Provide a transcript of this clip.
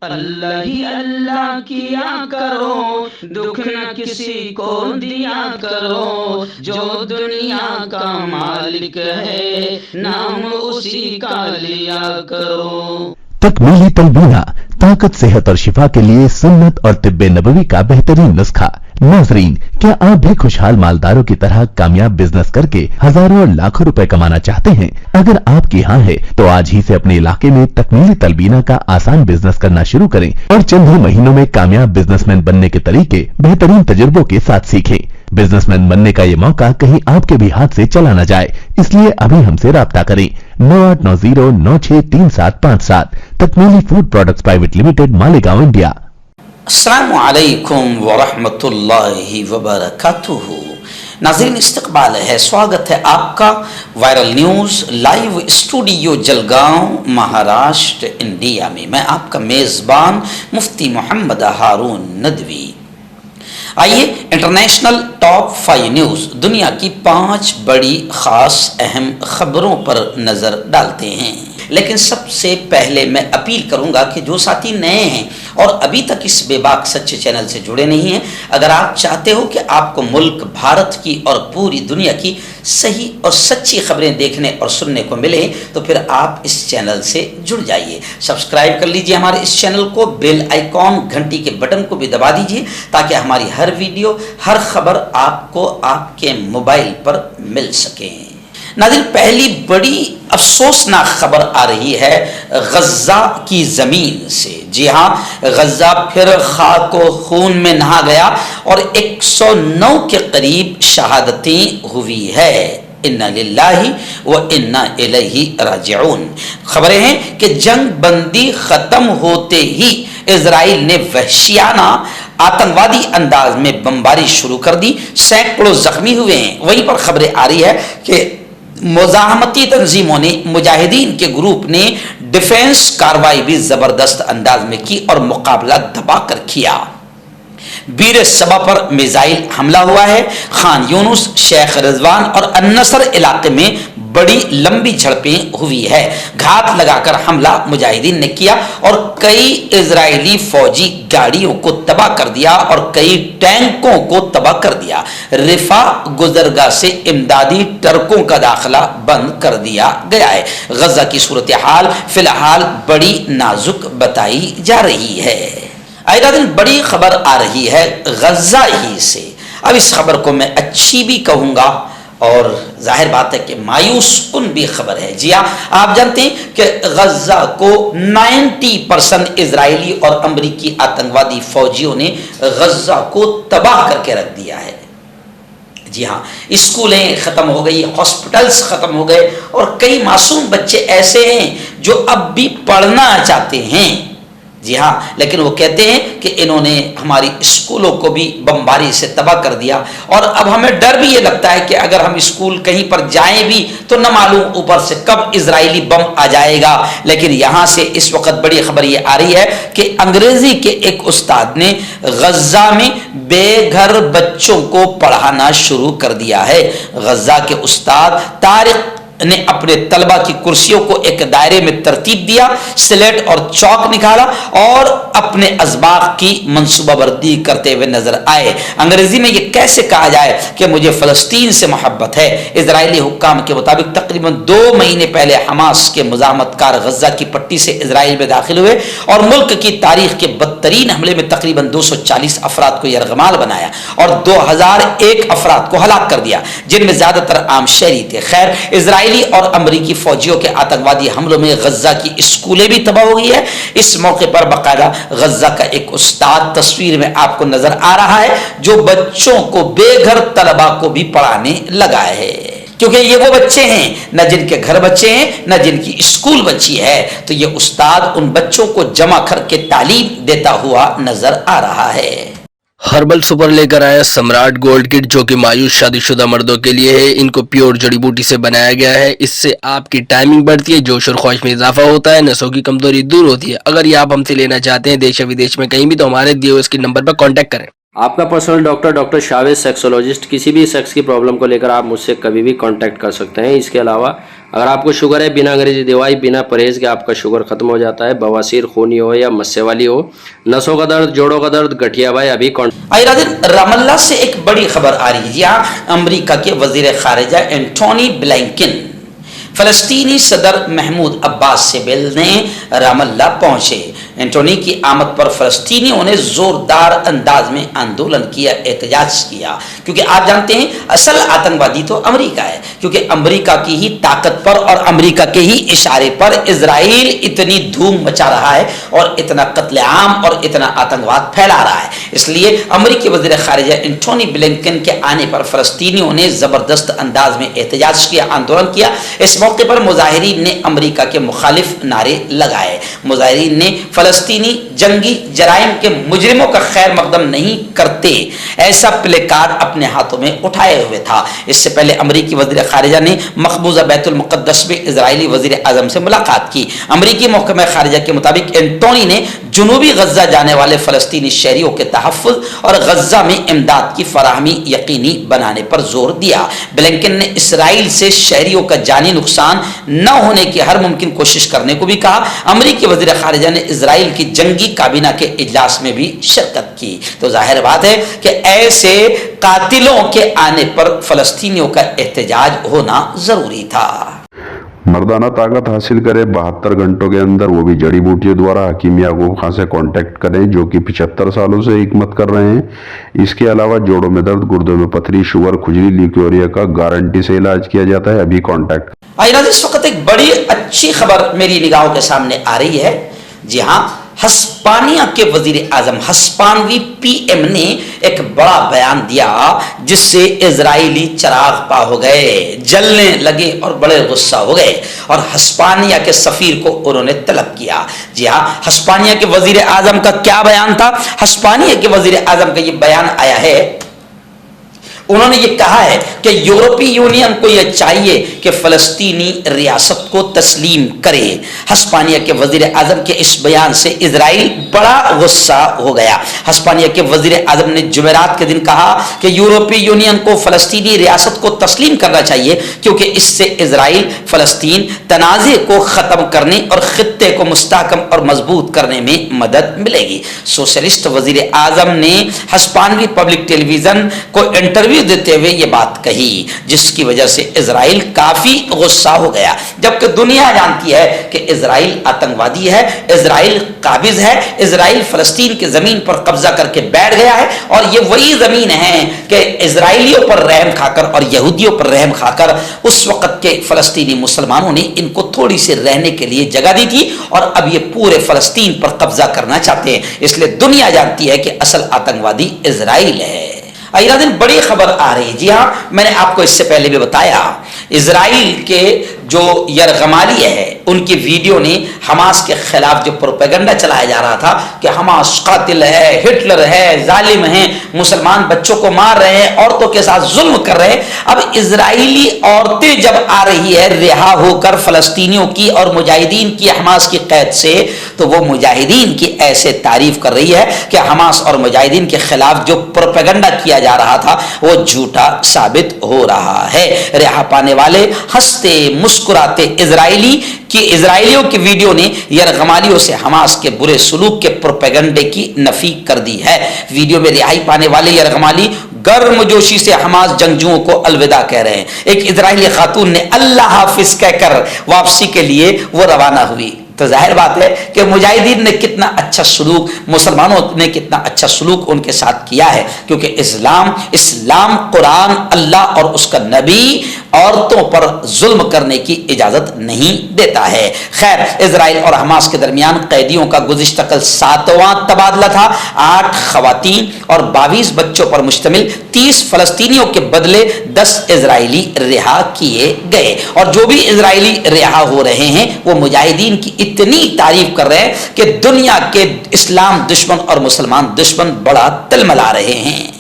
اللہ ہی اللہ کیا کرو، دکھ نہ کسی کو دیا کرو، جو دنیا کا مالک ہے نام اسی کا لیا کرو۔ تکمیلی تلبینہ، طاقت، صحت اور شفا کے لیے سنت اور طب نبوی کا بہترین نسخہ۔ ناظرین، کیا آپ بھی خوشحال مالداروں کی طرح کامیاب بزنس کر کے ہزاروں اور لاکھوں روپے کمانا چاہتے ہیں؟ اگر آپ کی ہاں ہے تو آج ہی سے اپنے علاقے میں تکمیلی تلبینہ کا آسان بزنس کرنا شروع کریں اور چند ہی مہینوں میں کامیاب بزنس مین بننے کے طریقے بہترین تجربوں کے ساتھ سیکھیں۔ بزنس مین بننے کا یہ موقع کہیں آپ کے بھی ہاتھ سے چلا نہ جائے، اس لیے ابھی ہم سے رابطہ کریں۔ 9890963757 تکمیلی food products private limited, Malegaon, India. السلام علیکم ورحمۃ اللہ وبرکاتہ۔ ناظرین، استقبال ہے، سواگت ہے آپ کا viral news live studio Jalgaon, Maharashtra, India میں۔ میں آپ کا میزبان مفتی محمد ہارون ندوی۔ آئیے انٹرنیشنل ٹاپ 5 نیوز، دنیا کی 5 بڑی خاص اہم خبروں پر نظر ڈالتے ہیں۔ لیکن سب سے پہلے میں اپیل کروں گا کہ جو ساتھی نئے ہیں اور ابھی تک اس بے باک سچے چینل سے جڑے نہیں ہیں، اگر آپ چاہتے ہو کہ آپ کو ملک بھارت کی اور پوری دنیا کی صحیح اور سچی خبریں دیکھنے اور سننے کو ملے تو پھر آپ اس چینل سے جڑ جائیے۔ سبسکرائب کر لیجئے ہمارے اس چینل کو، بیل آئیکن گھنٹی کے بٹن کو بھی دبا دیجئے تاکہ ہماری ہر ویڈیو، ہر خبر آپ کو آپ کے موبائل پر مل سکے۔ ناظرین، پہلی بڑی افسوسناک خبر آ رہی ہے غزہ کی زمین سے۔ جی ہاں، غزہ پھر خاک و خون میں نہا گیا اور 109 کے قریب شہادتیں ہوئی ہے۔ انا للہ و انا الیہ راجعون۔ خبریں ہیں کہ جنگ بندی ختم ہوتے ہی اسرائیل نے وحشیانہ آتنکوادی انداز میں بمباری شروع کر دی، سینکڑوں زخمی ہوئے ہیں۔ وہیں پر خبریں آ رہی ہے کہ مزاحمتی تنظیموں نے، مجاہدین کے گروپ نے ڈیفنس کارروائی بھی زبردست انداز میں کی اور مقابلہ دبا کر کیا۔ بیر صبا پر میزائل حملہ ہوا ہے۔ خان یونس، شیخ رضوان اور النصر علاقے میں بڑی لمبی جھڑپیں ہوئی ہے۔ گھات لگا کر حملہ مجاہدین نے کیا اور کئی اسرائیلی فوجی گاڑیوں کو تباہ کر دیا اور کئی ٹینکوں کو تباہ کر دیا۔ رفح گزرگاہ سے امدادی ٹرکوں کا داخلہ بند کر دیا گیا ہے۔ غزہ کی صورتحال فی الحال بڑی نازک بتائی جا رہی ہے۔ آئندہ دن بڑی خبر آ رہی ہے غزہ ہی سے۔ اب اس خبر کو میں اچھی بھی کہوں گا اور ظاہر بات ہے کہ مایوس کن بھی خبر ہے۔ جی ہاں، آپ جانتے ہیں کہ غزہ کو 90% اسرائیلی اور امریکی آتنکوادی فوجیوں نے غزہ کو تباہ کر کے رکھ دیا ہے۔ جی ہاں، اسکولیں ختم ہو گئی، ہاسپٹلز ختم ہو گئے اور کئی معصوم بچے ایسے ہیں جو اب بھی پڑھنا چاہتے ہیں۔ جی ہاں، لیکن وہ کہتے ہیں کہ انہوں نے ہماری اسکولوں کو بھی بمباری سے تباہ کر دیا اور اب ہمیں ڈر بھی یہ لگتا ہے کہ اگر ہم اسکول کہیں پر جائیں بھی تو نہ معلوم اوپر سے کب اسرائیلی بم آ جائے گا۔ لیکن یہاں سے اس وقت بڑی خبر یہ آ رہی ہے کہ انگریزی کے ایک استاد نے غزہ میں بے گھر بچوں کو پڑھانا شروع کر دیا ہے۔ غزہ کے استاد طارق نے اپنے طلبہ کی کرسیوں کو ایک دائرے میں ترتیب دیا، سلیٹ اور چاک نکالا اور اپنے اسباق کی منصوبہ بندی کرتے ہوئے نظر آئے۔ انگریزی میں یہ کیسے کہا جائے کہ مجھے فلسطین سے محبت ہے۔ اسرائیلی حکام کے مطابق تقریباً 2 مہینے پہلے حماس کے مزاحمت کار غزہ کی پٹی سے اسرائیل میں داخل ہوئے اور ملک کی تاریخ کے بدترین حملے میں تقریباً 240 افراد کو یرغمال بنایا اور 2001 افراد کو ہلاک کر دیا، جن میں زیادہ تر عام شہری تھے۔ خیر، اسرائیلی اور امریکی فوجیوں کے آتنکوادی حملوں میں غزہ کی اسکولیں بھی تباہ ہو گئی ہے۔ اس موقع پر باقاعدہ غزہ کا ایک استاد تصویر میں آپ کو نظر آ رہا ہے جو بچوں کو، بے گھر طلبہ کو بھی پڑھانے لگا ہے، کیونکہ یہ وہ بچے ہیں نہ جن کے گھر بچے ہیں نہ جن کی اسکول بچی ہے، تو یہ استاد ان بچوں کو جمع کر کے تعلیم دیتا ہوا نظر آ رہا ہے۔ ہربل سپر لے کر آیا سمراٹ گولڈ کٹ، جو کہ مایوس شادی شدہ مردوں کے لیے ہے۔ ان کو پیور جڑی بوٹی سے بنایا گیا ہے۔ اس سے آپ کی ٹائمنگ بڑھتی ہے، جوش اور خواہش میں اضافہ ہوتا ہے، نسوں کی کمزوری دور ہوتی ہے۔ اگر یہ آپ ہم سے لینا چاہتے ہیں دیش یا ودیش میں کہیں بھی، تو ہمارے دیے ہوئے اس کے نمبر پر کانٹیکٹ کریں۔ आपका पर्सनल डॉक्टर शावेज सेक्सोलॉजिस्ट, किसी भी सेक्स की प्रॉब्लम को लेकर आप मुझसे कभी भी कांटेक्ट कर सकते हैं। इसके अलावा अगर आपको शुगर है, बिना अंग्रेजी दवाई, बिना परहेज के आपका शुगर खत्म हो जाता है, बवासीर, खूनी हो या मस्से वाली हो, नसों का दर्द, जोड़ों का दर्द, गठिया भाई, अभी रामल्ला से एक बड़ी खबर आ रही है। जी हाँ, अमरीका के वजीर खारिजा एंटोनी ब्लिंकन फलस्तीनी सदर महमूद अब्बास से मिलने रामल्ला पहुंचे। एंटोनी की आमद पर फलस्तीनियों ने जोरदार अंदाज में आंदोलन किया, एहतजाज किया, क्योंकि आप जानते हैं असल आतंकवादी तो अमेरिका है, क्योंकि अमेरिका की ही ताकत पर और अमेरिका के ही इशारे पर इजराइल इतनी धूम मचा रहा है और इतना कत्लेआम और इतना आतंकवाद फैला रहा है। इसलिए अमेरिकी वजीर खारिजा एंटोनी ब्लिंकन के आने पर फलस्तीनियों ने जबरदस्त अंदाज में एहतजाज किया, आंदोलन किया। इस मौके पर मुजाहिरीन ने अमेरिका के मुखालिफ नारे लगाए। मुजाहिरीन ने फलस्तीनी जंगी जराइम के मुजरिमों का खैर मकदम नहीं करते ऐसा प्ले कार्ड अपने हाथों में उठाए हुए था। इससे पहले अमेरिकी वजीर खारिजा ने मकबूजा बैतुल मुक़द्दस में इजरायली वजीर आज़म से मुलाकात की। अमेरिकी महकमा खारिजा के मुताबिक एंटोनी ने जुनूबी गजा जाने वाले फलस्तीनी शहरियों के तहफ़्फ़ुज़ और गजा में इमदाद की फराहमी यकीनी बनाने पर जोर दिया। ब्लिंकन ने इसराइल से शहरियों का जानी नुकसान न होने की हर मुमकिन कोशिश करने को भी कहा। अमेरिकी वजीर खारिजा ने इजराइल की जंगी काबीना के इजलास में भी शिरकत की। तो जाहिर बात है कि ऐसे कातिलों के आने पर फलस्तीनियों का एहतजाज होना जरूरी था। मर्दाना ताकत हासिल करे 72 घंटों के अंदर, वो भी जड़ी बूटियों द्वारा। हकीम याकूब खान से कांटेक्ट करें, जो कि 75 सालों से हिकमत कर रहे हैं। इसके अलावा जोड़ों में दर्द, गुर्दों में पथरी, शुगर, खुजली, ल्यूकोरिया का गारंटी से इलाज किया जाता है। अभी कांटेक्ट। इस वक्त एक बड़ी अच्छी खबर मेरी निगाहों के सामने आ रही है। जी हाँ, हस्पानिया के वजीर आजम, हस्पानवी पीएम ने एक बड़ा बयान दिया जिससे इजरायली चिराग पा हो गए, जलने लगे और बड़े गुस्सा हो गए और हस्पानिया के सफीर को उन्होंने तलब किया। जी हाँ, हस्पानिया के वजीर आजम का क्या बयान था? हस्पानिया के वजीर आजम का ये बयान आया है, उन्होंने ये कहा है कि यूरोपीय यूनियन को यह चाहिए कि फलस्तीनी रियासत को तस्लीम करे। हस्पानिया के वजीर आजम के इस बयान से इजराइल बड़ा गुस्सा हो गया। हस्पानिया के वजीर आजम ने जुमेरात के दिन कहा कि यूरोपीय यूनियन को फलस्तीनी रियासत को तस्लीम करना चाहिए, क्योंकि इससे इजराइल फलस्तीन तनाज़े को ख़त्म करने और खित्ते को मुस्तहकम और मजबूत करने में मदद मिलेगी। सोशलिस्ट वजीर आजम ने हस्पानवी पब्लिक टेलीविजन को इंटरव्यू देते हुए ये बात कही, जिसकी वजह से इजराइल काफी गुस्सा हो गया, जबकि दुनिया जानती है कि इजराइल आतंकवादी है, इजराइल काबिज है, इजराइल फलस्तीन की जमीन पर कब्जा करके बैठ गया है और ये वही जमीन है कि इजराइलियों पर रहम खाकर और यहूदियों पर रहम खाकर उस वक्त के फलस्तीनी मुसलमानों ने इनको थोड़ी सी रहने के लिए जगह दी थी और अब ये पूरे फलस्तीन पर कब्जा करना चाहते हैं। इसलिए दुनिया जानती है कि असल आतंकवादी इजराइल है। दिन बड़ी खबर आ रही है। जी हाँ, मैंने आपको इससे पहले भी बताया, इजराइल के जो यरगमाली है उनकी वीडियो ने हमास के खिलाफ जो प्रोपेगेंडा चलाया जा रहा था कि हमास कातिल है, हिटलर है, जालिम है, मुसलमान बच्चों को मार रहे हैं, औरतों के साथ जुल्म कर रहे हैं। अब इजराइली औरतें जब आ रही है रिहा होकर फलस्तीनियों की और मुजाहिदीन की हमास की कैद से, तो वो मुजाहिदीन की ऐसे तारीफ कर रही है कि हमास और मुजाहिदीन के खिलाफ जो प्रोपेगेंडा किया जा रहा था वो झूठा साबित हो रहा है। रिहा पाने वाले हंसते मुस्कुराते इजराइलियों की वीडियो ने यरगमालियों से हमास के बुरे सुलूक के प्रोपेगेंडे की नफी कर दी है। वीडियो में रिहाई पाने वाले यरगमाली गर्मजोशी से हमास जंगजुओं को अलविदा कह रहे हैं। एक इजराइली खातून ने अल्लाह हाफिज कहकर वापसी के लिए वो रवाना हुई। तो जाहिर बात है कि मुजाहिदीन ने कितना अच्छा सलूक, मुसलमानों ने कितना अच्छा सलूक उनके साथ किया है, क्योंकि इस्लाम कुरान, अल्लाह और उसका नबी औरतों पर जुल्म करने की इजाजत नहीं देता है। खैर, इजराइल और हमास के दरमियान कैदियों का गुज़िश्ता कल 7वां तबादला था। 8 खवातीन और 22 बच्चों पर मुश्तमिल 30 फलस्तीनियों के बदले 10 इजराइली रिहा किए गए और जो भी इजराइली रिहा हो रहे हैं वो मुजाहिदीन की इतनी तारीफ कर रहे हैं कि दुनिया के इस्लाम दुश्मन और मुसलमान दुश्मन बड़ा तिलमिला रहे हैं।